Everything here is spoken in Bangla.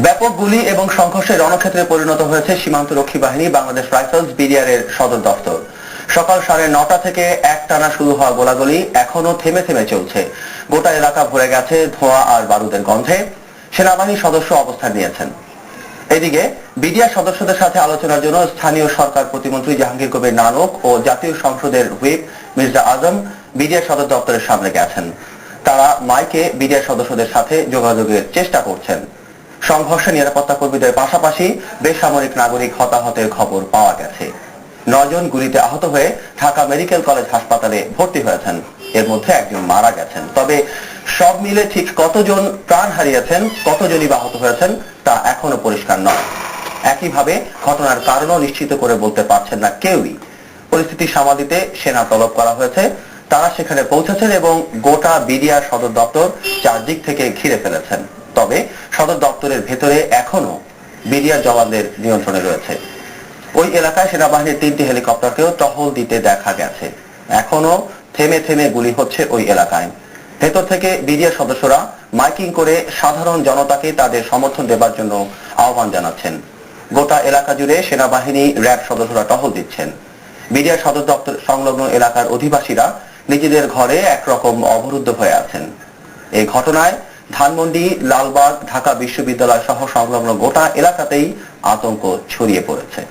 ব্যাপক গুলি এবং সংঘর্ষে রণক্ষেত্রে পরিণত হয়েছে সীমান্তরক্ষী বাহিনী বাংলাদেশ রাইফেলস বিডিআর এর সদর দফতর। সকাল 9:30 থেকে একটানা শুরু হওয়া গোলাগুলি এখনো থেমে থেমে চলছে। গোটা এলাকা ভরে গেছে ধোঁয়া আর বারুদের গন্ধে। সেনাবাহিনীর সদস্য অবস্থান নিয়েছেন। এদিকে বিডিআর সদস্যদের সাথে আলোচনার জন্য স্থানীয় সরকার প্রতিমন্ত্রী জাহাঙ্গীর কবির নানক ও জাতীয় সংসদের হুইপ মির্জা আজম বিডিআর সদর দপ্তরের সামনে গেছেন। তারা মাইকে বিডিআর সদস্যদের সাথে যোগাযোগের চেষ্টা করছেন। সংঘর্ষে নিরাপত্তা কর্মীদের পাশাপাশি বেসামরিক নাগরিক হতাহতের খবর পাওয়া গেছে। 9 জন গুলিতে আহত হয়ে ঢাকা মেডিকেল কলেজ হাসপাতালে ভর্তি হয়েছেন। এর মধ্যে একজন মারা গেছেন। তবে সব মিলে ঠিক কতজন প্রাণ হারিয়েছেন, কতজনই আহত হয়েছেন তা এখনো পরিষ্কার নয়। একইভাবে ঘটনার কারণও নিশ্চিত করে বলতে পারছেন না কেউই। পরিস্থিতি সামাল দিতে সেনা তলব করা হয়েছে। তারা সেখানে পৌঁছেছেন এবং গোটা বিডিআর সদর দপ্তর চারদিক থেকে ঘিরে ফেলেছেন। তবে সদর দপ্তরের ভেতরে এখনো বিডিআর জওয়ানদের নিয়ন্ত্রণে রয়েছে। ওই এলাকায় সেনাবাহিনীর 3টি হেলিকপ্টারকেও টহল দিতে দেখা গেছে। এখনো থেমে থেমে গুলি হচ্ছে ওই এলাকায়। ভেতর থেকে বিডিআর সদস্যরা মাইকিং করে সাধারণ জনতাকে তাদের সমর্থন দেবার জন্য আহ্বান জানাচ্ছেন। গোটা এলাকা জুড়ে সেনাবাহিনী, র্যাব সদস্যরা টহল দিচ্ছেন। বিডিআর সদর দপ্তর সংলগ্ন এলাকার অধিবাসীরা নিজেদের ঘরে একরকম অবরুদ্ধ হয়ে আছেন। এই ঘটনায় ধানমন্ডি, লালবাগ, ঢাকা বিশ্ববিদ্যালয় সহ সংলগ্ন গোটা এলাকাতেই আতঙ্ক ছড়িয়ে পড়েছে।